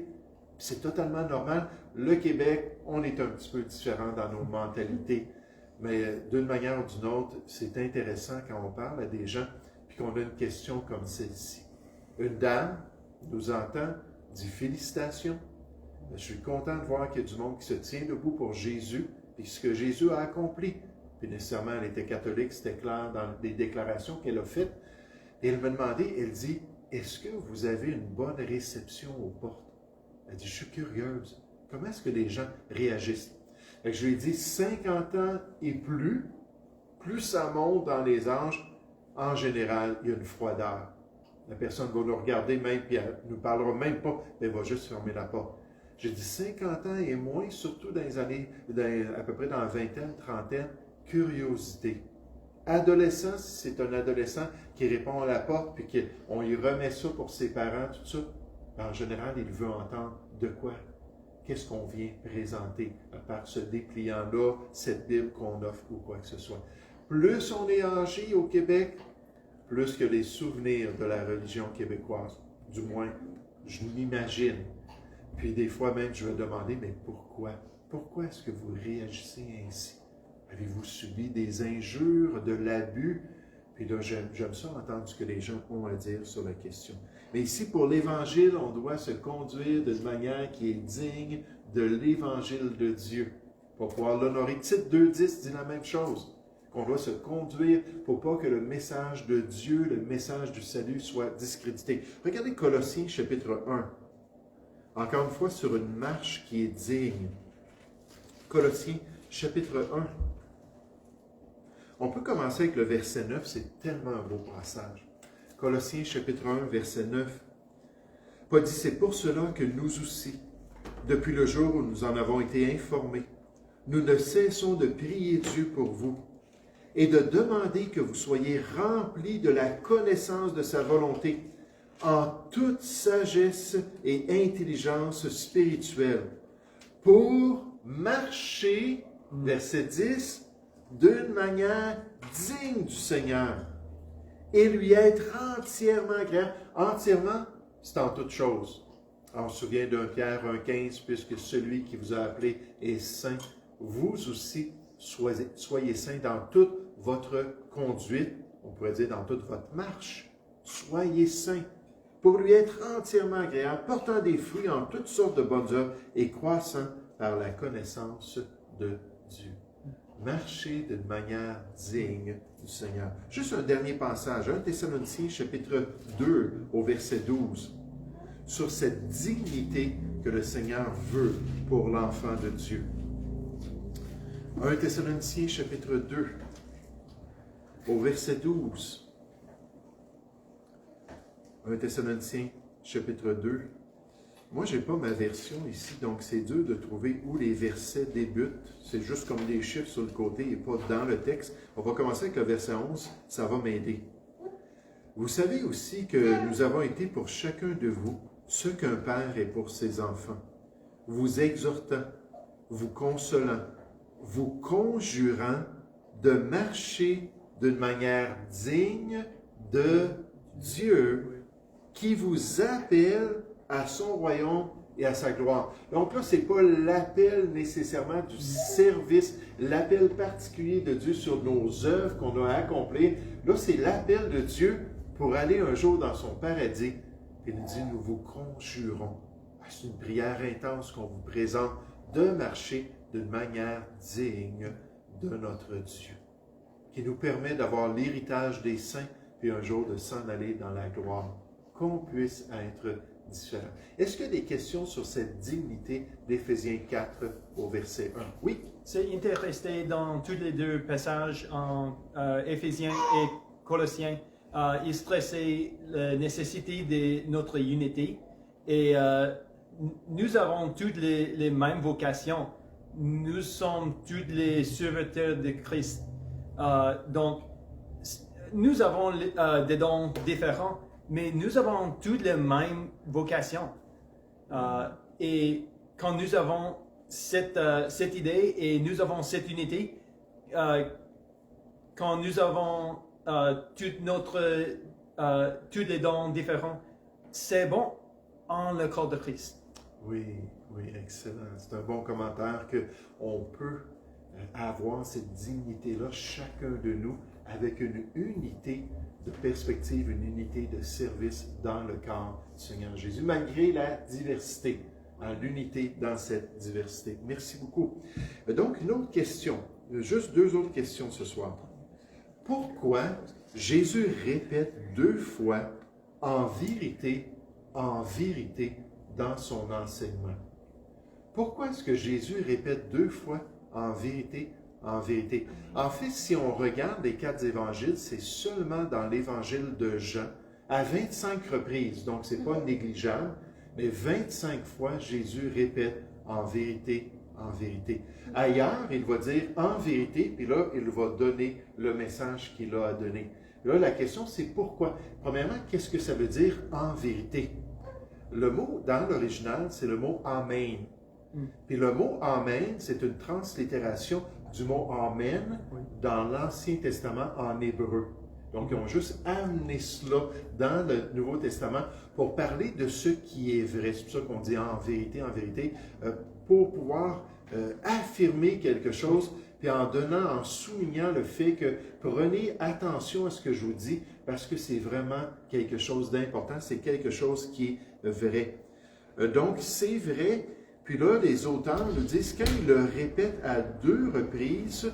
C'est totalement normal. Le Québec, on est un petit peu différent dans nos mentalités. Mais d'une manière ou d'une autre, c'est intéressant quand on parle à des gens puis qu'on a une question comme celle-ci. Une dame nous entend, dit félicitations. Je suis content de voir qu'il y a du monde qui se tient debout pour Jésus et ce que Jésus a accompli. Puis nécessairement, elle était catholique, c'était clair dans les déclarations qu'elle a faites. Et elle m'a demandé, elle dit, est-ce que vous avez une bonne réception aux portes? Elle dit, je suis curieuse. Comment est-ce que les gens réagissent? Fait que je lui ai dit, 50 ans et plus ça monte dans les âges, en général, il y a une froideur. La personne va nous regarder même, puis elle ne nous parlera même pas, mais elle va juste fermer la porte. J'ai dit 50 ans et moins, surtout dans les années, à peu près dans la vingtaine, trentaine, curiosité. Adolescent, si c'est un adolescent qui répond à la porte, puis qu'on lui remet ça pour ses parents, tout ça, en général, il veut entendre de quoi? Qu'est-ce qu'on vient présenter par ce dépliant-là, cette Bible qu'on offre ou quoi que ce soit. Plus on est âgé au Québec, plus que les souvenirs de la religion québécoise. Du moins, je m'imagine. Puis des fois même, je vais demander, mais pourquoi? Pourquoi est-ce que vous réagissez ainsi? Avez-vous subi des injures, de l'abus? Puis là, j'aime ça entendre ce que les gens ont à dire sur la question. Mais ici, pour l'Évangile, on doit se conduire d'une manière qui est digne de l'Évangile de Dieu. Pour pouvoir l'honorer. Tite 2.10 dit la même chose. Qu'on doit se conduire pour pas que le message de Dieu, le message du salut soit discrédité. Regardez Colossiens chapitre 1. Encore une fois, sur une marche qui est digne. Colossiens chapitre 1. On peut commencer avec le verset 9, c'est tellement un beau passage. Colossiens chapitre 1, verset 9. Paul dit, c'est pour cela que nous aussi, depuis le jour où nous en avons été informés, nous ne cessons de prier Dieu pour vous et de demander que vous soyez remplis de la connaissance de sa volonté en toute sagesse et intelligence spirituelle pour marcher, verset 10, d'une manière digne du Seigneur et lui être entièrement agréable. Entièrement, c'est en toute chose. On se souvient d'un Pierre 1,15, puisque celui qui vous a appelé est saint, vous aussi soyez saints dans toute votre conduite, on pourrait dire dans toute votre marche. Soyez saints pour lui être entièrement agréable, portant des fruits en toutes sortes de bonnes œuvres et croissant par la connaissance de Dieu. Marcher d'une manière digne du Seigneur. Juste un dernier passage, 1 Thessaloniciens chapitre 2 au verset 12, sur cette dignité que le Seigneur veut pour l'enfant de Dieu. 1 Thessaloniciens chapitre 2 au verset 12. 1 Thessaloniciens chapitre 2. Moi, je n'ai pas ma version ici, donc c'est dur de trouver où les versets débutent. C'est juste comme des chiffres sur le côté et pas dans le texte. On va commencer avec le verset 11, ça va m'aider. Vous savez aussi que nous avons été pour chacun de vous ce qu'un père est pour ses enfants, vous exhortant, vous consolant, vous conjurant de marcher d'une manière digne de Dieu qui vous appelle à son royaume et à sa gloire. Donc là, ce n'est pas l'appel nécessairement du service, l'appel particulier de Dieu sur nos œuvres qu'on a à accomplir. Là, c'est l'appel de Dieu pour aller un jour dans son paradis. Il nous dit, nous vous conjurons. C'est une prière intense qu'on vous présente de marcher d'une manière digne de notre Dieu, qui nous permet d'avoir l'héritage des saints, puis un jour de s'en aller dans la gloire, qu'on puisse être différent. Est-ce qu'il y a des questions sur cette dignité d'Éphésiens 4 au verset 1? Oui? C'est intéressant dans tous les deux passages en Éphésiens et Colossiens. Il stressait la nécessité de notre unité et nous avons toutes les mêmes vocations. Nous sommes tous les serviteurs de Christ. Donc, nous avons des dons différents, mais nous avons toutes les mêmes vocations. Et quand nous avons cette idée et nous avons cette unité, quand nous avons tous les dons différents, c'est bon en le corps de Christ. Oui, excellent. C'est un bon commentaire qu'on peut avoir cette dignité-là, chacun de nous, avec une unité de perspective, une unité de service dans le corps du Seigneur Jésus, malgré la diversité, l'unité dans cette diversité. Merci beaucoup. Donc, une autre question, juste deux autres questions ce soir. Pourquoi Jésus répète 2 fois en vérité, dans son enseignement? Pourquoi est-ce que Jésus répète 2 fois en vérité, en vérité? En fait, si on regarde les 4 évangiles, c'est seulement dans l'évangile de Jean, à 25 reprises, donc ce n'est pas négligeable, Mais 25 fois, Jésus répète en vérité, en vérité. Ailleurs, il va dire en vérité, puis là, il va donner le message qu'il a à donner. Là, la question, c'est pourquoi? Premièrement, qu'est-ce que ça veut dire en vérité? Le mot, dans l'original, c'est le mot amen. Puis le mot amen, c'est une translittération du mot amen dans l'Ancien Testament en hébreu. Donc, ils ont juste amené cela dans le Nouveau Testament pour parler de ce qui est vrai. C'est pour ça qu'on dit en vérité, pour pouvoir affirmer quelque chose, puis en donnant, en soulignant le fait que prenez attention à ce que je vous dis, parce que c'est vraiment quelque chose d'important, c'est quelque chose qui est vrai. Donc, c'est vrai. Puis là, les auteurs nous disent, quand ils le répètent à 2 reprises,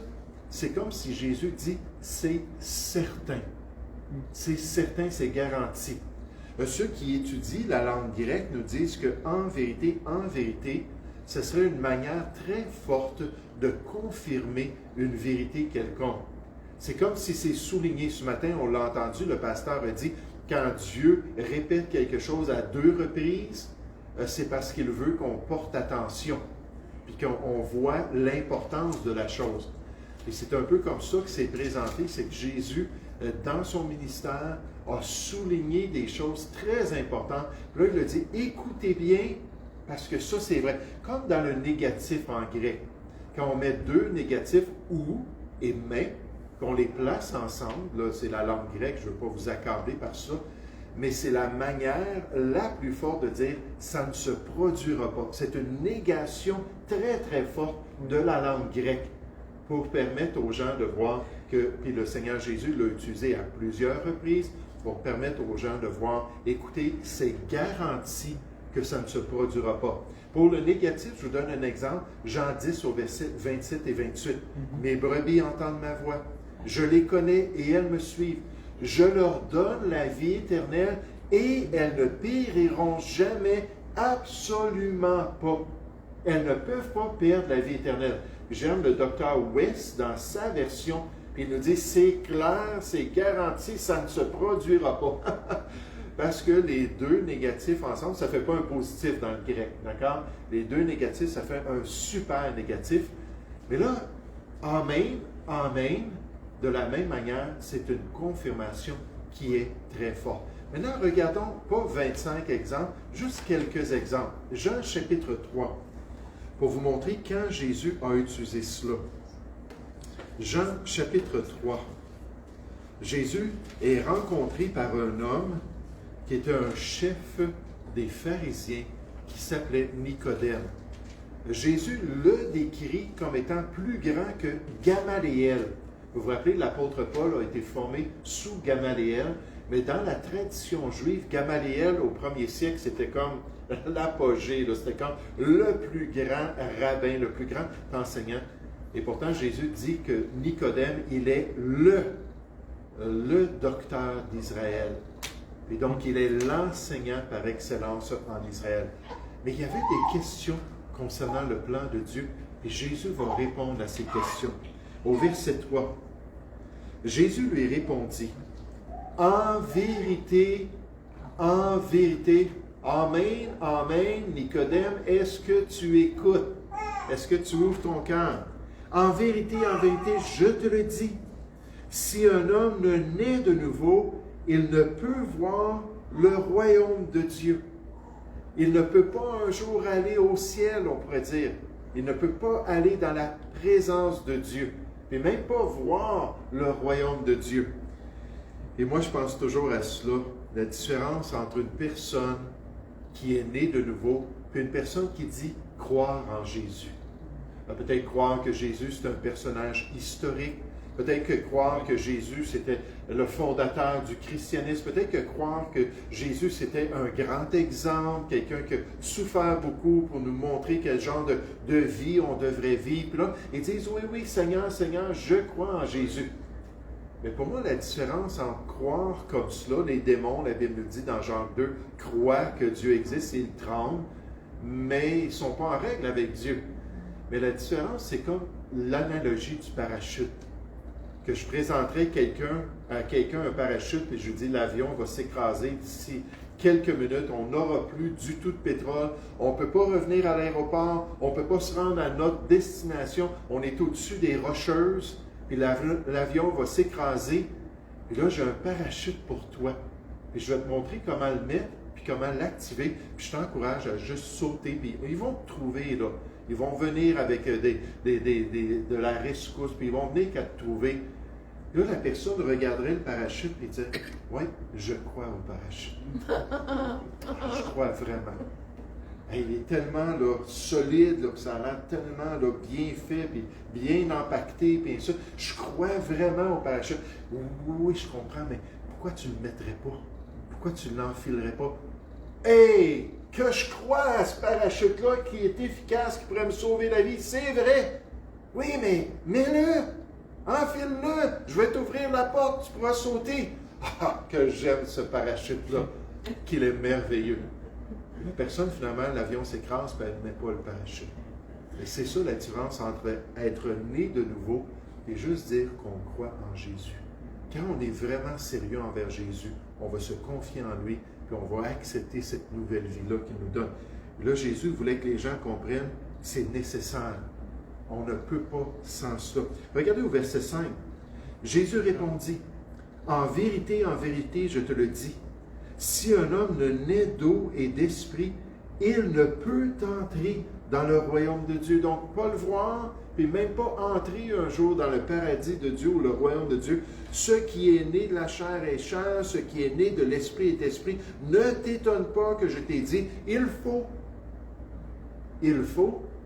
c'est comme si Jésus dit, c'est certain. C'est certain, c'est garanti. Ceux qui étudient la langue grecque nous disent que en vérité, ce serait une manière très forte de confirmer une vérité quelconque. C'est comme si c'est souligné. Ce matin, on l'a entendu, le pasteur a dit, quand Dieu répète quelque chose à 2 reprises, c'est parce qu'il veut qu'on porte attention, puis qu'on voit l'importance de la chose. Et c'est un peu comme ça que c'est présenté, c'est que Jésus, dans son ministère, a souligné des choses très importantes. Là, il a dit, écoutez bien, parce que ça, c'est vrai. Comme dans le négatif en grec, quand on met 2 négatifs, ou et mais, qu'on les place ensemble, là, c'est la langue grecque, je ne veux pas vous accabler par ça, mais c'est la manière la plus forte de dire « ça ne se produira pas ». C'est une négation très, très forte de la langue grecque pour permettre aux gens de voir que, puis le Seigneur Jésus l'a utilisé à plusieurs reprises, pour permettre aux gens de voir, écoutez, c'est garanti que ça ne se produira pas. Pour le négatif, je vous donne un exemple, Jean 10 au verset 27 et 28. « Mes brebis entendent ma voix, je les connais et elles me suivent. Je leur donne la vie éternelle et elles ne périront jamais, absolument pas. Elles ne peuvent pas perdre la vie éternelle. » J'aime le docteur West dans sa version, puis il nous dit, c'est clair, c'est garanti, ça ne se produira pas. Parce que les 2 négatifs ensemble, ça ne fait pas un positif dans le grec, d'accord? Les 2 négatifs, ça fait un super négatif. Mais là, amen, de la même manière, c'est une confirmation qui est très forte. Maintenant, regardons pas 25 exemples, juste quelques exemples. Jean chapitre 3, pour vous montrer quand Jésus a utilisé cela. Jean chapitre 3. Jésus est rencontré par un homme qui était un chef des pharisiens qui s'appelait Nicodème. Jésus le décrit comme étant plus grand que Gamaliel. Vous vous rappelez, l'apôtre Paul a été formé sous Gamaliel, mais dans la tradition juive, Gamaliel, au 1er siècle, c'était comme l'apogée, c'était comme le plus grand rabbin, le plus grand enseignant. Et pourtant, Jésus dit que Nicodème, il est le docteur d'Israël. Et donc, il est l'enseignant par excellence en Israël. Mais il y avait des questions concernant le plan de Dieu, et Jésus va répondre à ces questions. Au verset 3, Jésus lui répondit, « En vérité, amen, amen, Nicodème, est-ce que tu écoutes? Est-ce que tu ouvres ton cœur? En vérité, je te le dis, si un homme ne naît de nouveau, il ne peut voir le royaume de Dieu. Il ne peut pas un jour aller au ciel, on pourrait dire. Il ne peut pas aller dans la présence de Dieu, et même pas voir le royaume de Dieu. » Et moi, je pense toujours à cela, la différence entre une personne qui est née de nouveau et une personne qui dit croire en Jésus. Peut-être croire que Jésus, c'est un personnage historique. Peut-être que croire que Jésus, c'était le fondateur du christianisme. Peut-être que croire que Jésus, c'était un grand exemple, quelqu'un qui a souffert beaucoup pour nous montrer quel genre de vie on devrait vivre. Puis là, ils disent, oui, Seigneur, je crois en Jésus. Mais pour moi, la différence entre croire comme cela, les démons, la Bible nous dit dans Jean 2, croient que Dieu existe et ils tremblent, mais ils ne sont pas en règle avec Dieu. Mais la différence, c'est comme l'analogie du parachute. que je présenterai à quelqu'un un parachute et je lui dis l'avion va s'écraser d'ici quelques minutes, on n'aura plus du tout de pétrole, on ne peut pas revenir à l'aéroport, on ne peut pas se rendre à notre destination, on est au-dessus des Rocheuses, puis l'avion va s'écraser, puis là j'ai un parachute pour toi, puis je vais te montrer comment le mettre, puis comment l'activer, puis je t'encourage à juste sauter, puis ils vont te trouver là, ils vont venir avec de la rescousse, puis ils vont venir qu'à te trouver. Là, la personne regarderait le parachute et dirait « Oui, je crois au parachute. Je crois vraiment. Hey, il est tellement là, solide, là, que ça a l'air tellement là, bien fait, puis bien empaqueté, puis ça. Je crois vraiment au parachute. Oui, je comprends, mais pourquoi tu ne le mettrais pas? Pourquoi tu ne l'enfilerais pas? Hey! Que je crois à ce parachute-là qui est efficace, qui pourrait me sauver la vie, c'est vrai! Oui, mais mets-le! Enfile-le! Je vais t'ouvrir la porte, tu pourras sauter! Ah, que j'aime ce parachute-là! Qu'il est merveilleux! La personne, finalement, l'avion s'écrase, puis elle ne met pas le parachute. Et c'est ça la différence entre être né de nouveau et juste dire qu'on croit en Jésus. Quand on est vraiment sérieux envers Jésus, on va se confier en lui, puis on va accepter cette nouvelle vie-là qu'il nous donne. Et là, Jésus voulait que les gens comprennent que c'est nécessaire. On ne peut pas sans cela. Regardez au verset 5. Jésus répondit, « En vérité, je te le dis, si un homme ne naît d'eau et d'esprit, il ne peut entrer dans le royaume de Dieu. » Donc, pas le voir, puis même pas entrer un jour dans le paradis de Dieu ou le royaume de Dieu. Ce qui est né de la chair est chair, ce qui est né de l'esprit est esprit. Ne t'étonne pas que je t'ai dit, il faut,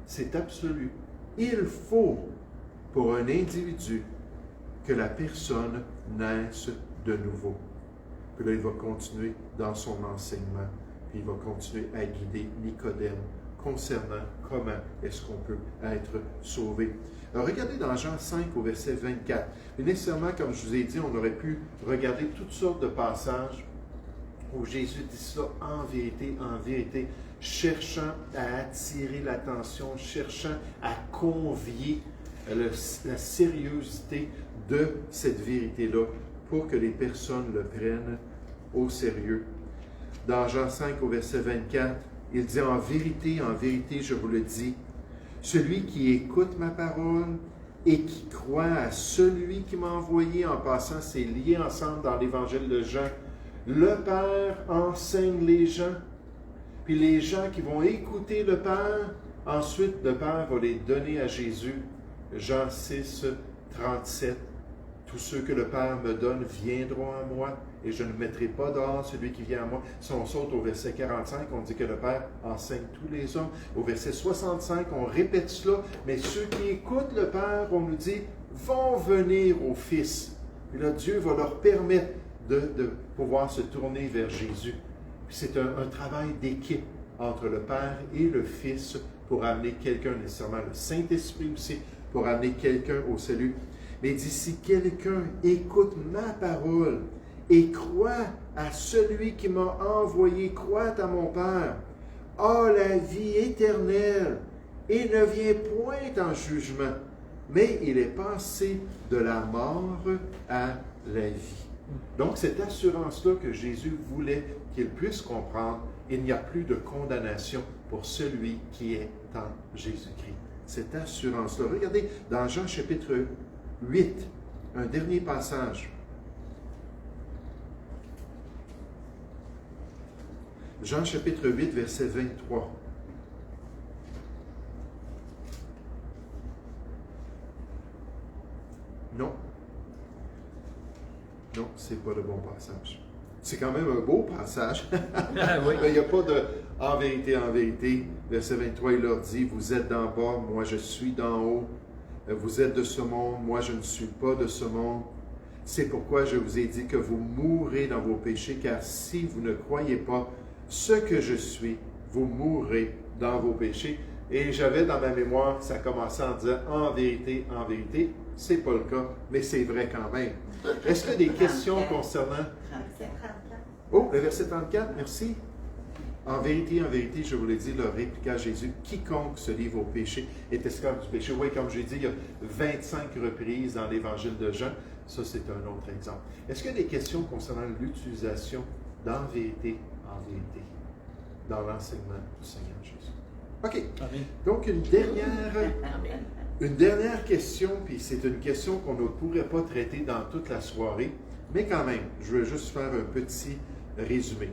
c'est absolu. Il faut, pour un individu, que la personne naisse de nouveau. Puis là, il va continuer dans son enseignement, puis il va continuer à guider Nicodème concernant comment est-ce qu'on peut être sauvé. Alors, regardez dans Jean 5 au verset 24. Et nécessairement, comme je vous ai dit, on aurait pu regarder toutes sortes de passages où Jésus dit ça en vérité, cherchant à attirer l'attention, cherchant à convier la sérieuxité de cette vérité-là pour que les personnes le prennent au sérieux. Dans Jean 5 au verset 24, il dit « En vérité, je vous le dis, celui qui écoute ma parole et qui croit à celui qui m'a envoyé », en passant, c'est lié ensemble dans l'évangile de Jean, le Père enseigne les gens, puis les gens qui vont écouter le Père, ensuite le Père va les donner à Jésus. Jean 6, 37. Tous ceux que le Père me donne viendront à moi, et je ne mettrai pas dehors celui qui vient à moi. Si on saute au verset 45, on dit que le Père enseigne tous les hommes. Au verset 65, on répète cela, mais ceux qui écoutent le Père, on nous dit, vont venir au Fils. Puis là, Dieu va leur permettre de pouvoir se tourner vers Jésus. C'est un travail d'équipe entre le Père et le Fils pour amener quelqu'un, nécessairement le Saint-Esprit aussi, pour amener quelqu'un au salut. Mais il dit, si quelqu'un écoute ma parole et croit à celui qui m'a envoyé, croit à mon Père, a la vie éternelle et ne vient point en jugement, mais il est passé de la mort à la vie. Donc, cette assurance-là que Jésus voulait qu'il puisse comprendre, il n'y a plus de condamnation pour celui qui est en Jésus-Christ. Cette assurance-là. Regardez, dans Jean chapitre 8, un dernier passage. Jean chapitre 8, verset 23. Non. Non, c'est pas le bon passage. C'est quand même un beau passage. Oui. Il n'y a pas de « en vérité ». Verset 23, il leur dit « Vous êtes d'en bas, moi je suis d'en haut. Vous êtes de ce monde, moi je ne suis pas de ce monde. C'est pourquoi je vous ai dit que vous mourrez dans vos péchés, car si vous ne croyez pas ce que je suis, vous mourrez dans vos péchés. » Et j'avais dans ma mémoire, ça commençait en disant « En vérité, c'est pas le cas, mais c'est vrai quand même. » Est-ce qu'il y a des questions concernant... Verset 34. Oh, le verset 34, merci. en vérité, je vous l'ai dit, leur répliqua Jésus, quiconque se livre au péché est esclave du péché. Oui, comme j'ai dit, il y a 25 reprises dans l'évangile de Jean. Ça, c'est un autre exemple. Est-ce qu'il y a des questions concernant l'utilisation d'en vérité, dans l'enseignement du Seigneur Jésus? OK. Amen. Donc, une dernière question, puis c'est une question qu'on ne pourrait pas traiter dans toute la soirée, mais quand même, je veux juste faire un petit résumé.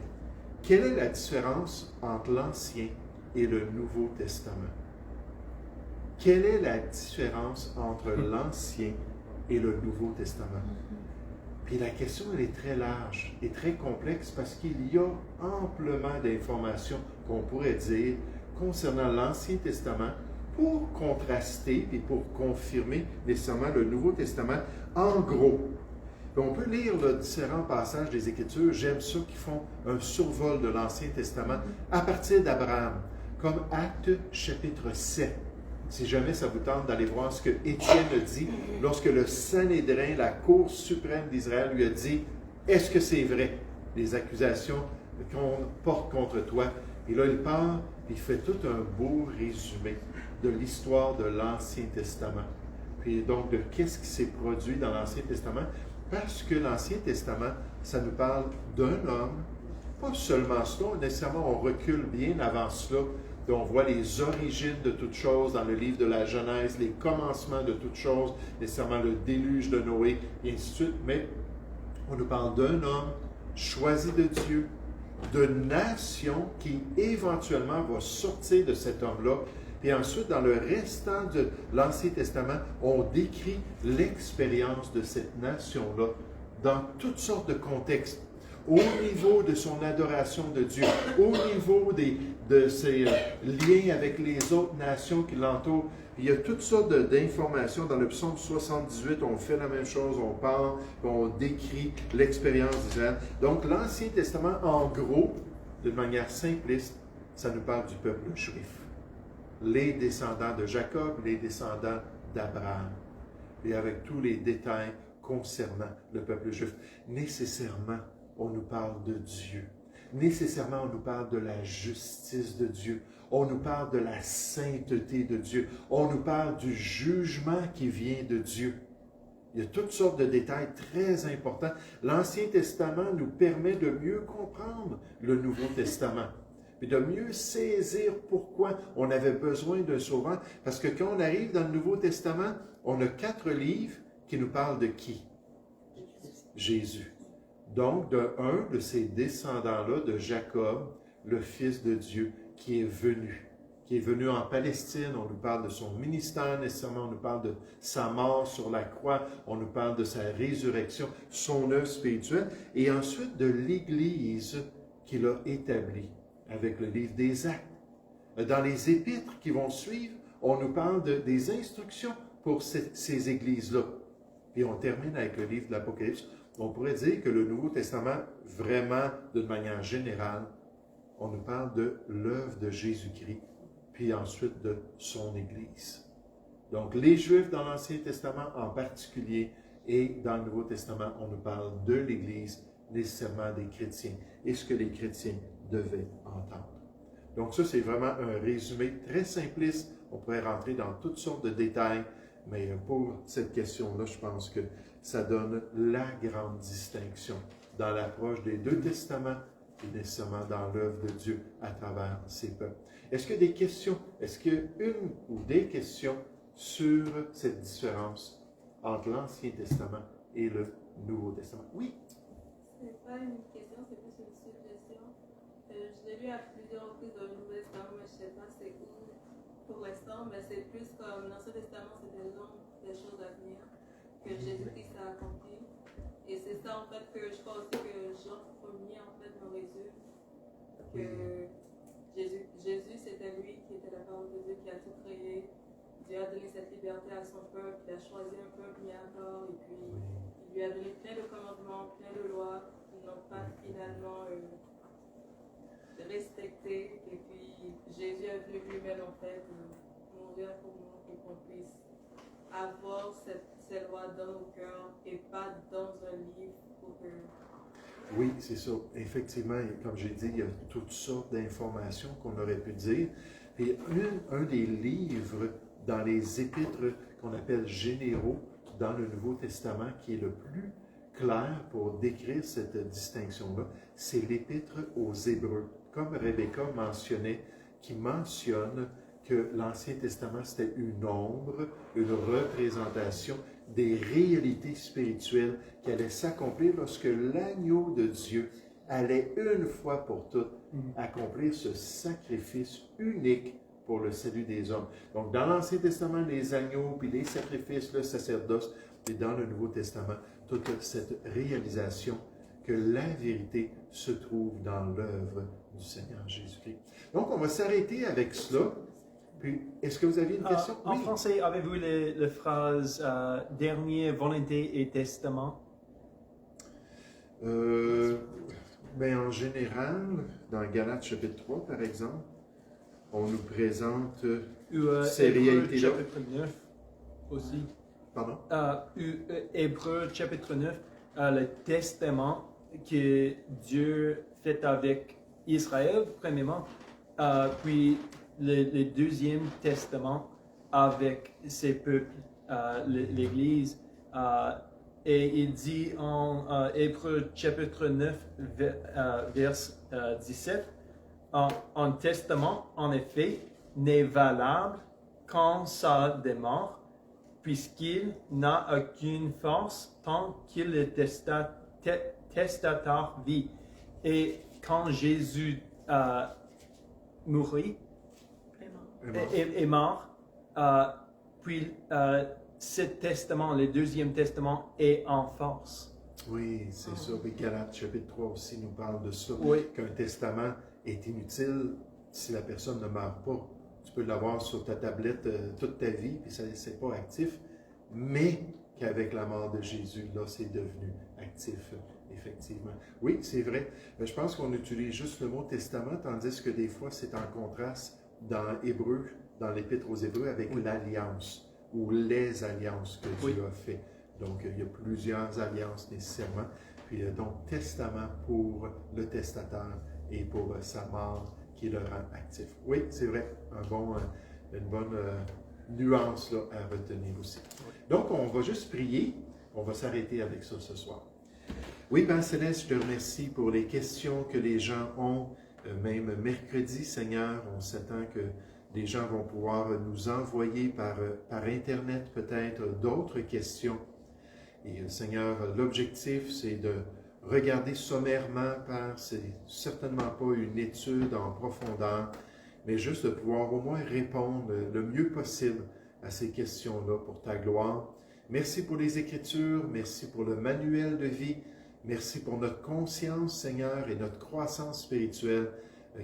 Quelle est la différence entre l'Ancien et le Nouveau Testament? Quelle est la différence entre l'Ancien et le Nouveau Testament? Puis la question, elle est très large et très complexe parce qu'il y a amplement d'informations qu'on pourrait dire concernant l'Ancien Testament pour contraster et pour confirmer nécessairement le Nouveau Testament. En gros, on peut lire les différents passages des Écritures. J'aime ceux qui font un survol de l'Ancien Testament à partir d'Abraham, comme Actes chapitre 7. Si jamais ça vous tente d'aller voir ce que Étienne a dit lorsque le Sanhédrin, la Cour suprême d'Israël, lui a dit « Est-ce que c'est vrai, les accusations qu'on porte contre toi? » Et là, il part, il fait tout un beau résumé de l'histoire de l'Ancien Testament. Puis donc, de qu'est-ce qui s'est produit dans l'Ancien Testament? Parce que l'Ancien Testament, ça nous parle d'un homme, pas seulement cela, nécessairement on recule bien avant cela, on voit les origines de toutes choses dans le livre de la Genèse, les commencements de toutes choses, nécessairement le déluge de Noé, et ainsi de suite, mais on nous parle d'un homme choisi de Dieu, de nation qui éventuellement va sortir de cet homme-là. Et ensuite, dans le restant de l'Ancien Testament, on décrit l'expérience de cette nation-là dans toutes sortes de contextes. Au niveau de son adoration de Dieu, au niveau de ses liens avec les autres nations qui l'entourent. Il y a toutes sortes d'informations. Dans le psaume 78, on fait la même chose, on parle, on décrit l'expérience d'Israël. Donc, l'Ancien Testament, en gros, de manière simpliste, ça nous parle du peuple juif. Les descendants de Jacob, les descendants d'Abraham, et avec tous les détails concernant le peuple juif. Nécessairement, on nous parle de Dieu. Nécessairement, on nous parle de la justice de Dieu. On nous parle de la sainteté de Dieu. On nous parle du jugement qui vient de Dieu. Il y a toutes sortes de détails très importants. L'Ancien Testament nous permet de mieux comprendre le Nouveau Testament. Et de mieux saisir pourquoi on avait besoin d'un sauveur. Parce que quand on arrive dans le Nouveau Testament, on a 4 livres qui nous parlent de qui? Jésus. Donc, de ces descendants-là, de Jacob, le Fils de Dieu, qui est venu en Palestine. On nous parle de son ministère, nécessairement, on nous parle de sa mort sur la croix, on nous parle de sa résurrection, son œuvre spirituelle, et ensuite de l'Église qu'il a établie avec le livre des Actes. Dans les épîtres qui vont suivre, on nous parle des instructions pour ces églises-là. Et on termine avec le livre de l'Apocalypse. On pourrait dire que le Nouveau Testament, vraiment, d'une manière générale, on nous parle de l'œuvre de Jésus-Christ, puis ensuite de son Église. Donc, les Juifs dans l'Ancien Testament en particulier, et dans le Nouveau Testament, on nous parle de l'Église, nécessairement des chrétiens, et ce que les chrétiens devaient entendre. Donc ça, c'est vraiment un résumé très simpliste. On pourrait rentrer dans toutes sortes de détails, mais pour cette question-là, je pense que ça donne la grande distinction dans l'approche des 2 testaments et nécessairement dans l'œuvre de Dieu à travers ses peuples. Est-ce qu'il y a des questions? Est-ce qu'il y a une ou des questions sur cette différence entre l'Ancien Testament et le Nouveau Testament? Oui? C'est pas une question, c'est plus une suggestion. Je l'ai lu à plusieurs reprises dans le Nouveau Testament, mais je ne sais pas c'est où pour l'instant, mais c'est plus comme l'Ancien Testament, c'était long des choses à venir que Jésus-Christ a accompli. Et c'est ça en fait que je pense aussi que Jean 1er en fait nous résume que Jésus c'était lui qui était la parole de Dieu, qui a tout créé. Dieu a donné cette liberté à son peuple, il a choisi un peuple mis à part et puis il lui a donné plein de commandements, plein de lois qui n'ont pas finalement respecté. Et puis Jésus est venu lui-même en fait mourir pour nous pour qu'on puisse avoir ces lois dans nos cœurs et pas dans un livre pour que Oui, c'est ça. Effectivement, comme j'ai dit, il y a toutes sortes d'informations qu'on aurait pu dire. Puis un des livres dans les épîtres qu'on appelle généraux dans le Nouveau Testament qui est le plus clair pour décrire cette distinction-là, c'est l'épître aux Hébreux. Comme Rebecca mentionnait, qui mentionne que l'Ancien Testament, c'était une ombre, une représentation des réalités spirituelles qui allaient s'accomplir lorsque l'agneau de Dieu allait une fois pour toutes accomplir ce sacrifice unique pour le salut des hommes. Donc, dans l'Ancien Testament, les agneaux, puis les sacrifices, le sacerdoce, et dans le Nouveau Testament, toute cette réalisation que la vérité se trouve dans l'œuvre du Seigneur Jésus-Christ. Donc, on va s'arrêter avec cela. Puis, est-ce que vous aviez une question? En français, avez-vous la phrase dernier, volonté et testament? Ben, en général, dans Galates chapitre 3, par exemple, on nous présente ces réalités-là. Chapitre 9 aussi. Pardon? Hébreux chapitre 9, le testament que Dieu fait avec Israël, premièrement, puis le deuxième testament avec ses peuples, l'Église. Et il dit en Hébreux chapitre 9, verset 17, un testament, en effet, n'est valable qu'en sa demeure, puisqu'il n'a aucune force tant qu'il le testateur vit. Et quand Jésus mourit, est mort, puis ce testament, le deuxième testament, est en force. Oui, c'est ça. Puis Galates chapitre 3 aussi nous parle de ça, Oui. qu'un testament est inutile si la personne ne meurt pas. Tu peux l'avoir sur ta tablette toute ta vie, puis ça c'est pas actif, mais qu'avec la mort de Jésus, là, c'est devenu actif, effectivement. Oui, c'est vrai. Je pense qu'on utilise juste le mot testament, tandis que des fois, c'est en contraste dans Hébreu, dans l'Épître aux Hébreux, avec l'alliance ou les alliances que Dieu a fait. Donc, il y a plusieurs alliances nécessairement. Puis, donc, testament pour le testateur et pour sa mort qui le rend actif. Oui, c'est vrai. Une bonne nuance là, à retenir aussi. Donc, on va juste prier. On va s'arrêter avec ça ce soir. Oui, Père Céleste, je te remercie pour les questions que les gens ont. Même mercredi, Seigneur, on s'attend que des gens vont pouvoir nous envoyer par Internet peut-être d'autres questions. Et Seigneur, l'objectif, c'est de regarder sommairement, Père, c'est certainement pas une étude en profondeur, mais juste de pouvoir au moins répondre le mieux possible à ces questions-là pour ta gloire. Merci pour les Écritures, merci pour le manuel de vie, merci pour notre conscience, Seigneur, et notre croissance spirituelle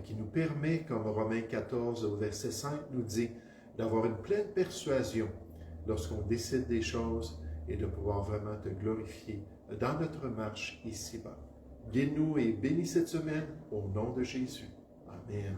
qui nous permet, comme Romains 14 au verset 5 nous dit, d'avoir une pleine persuasion lorsqu'on décide des choses et de pouvoir vraiment te glorifier dans notre marche ici-bas. Guide-nous et bénis cette semaine au nom de Jésus. Amen.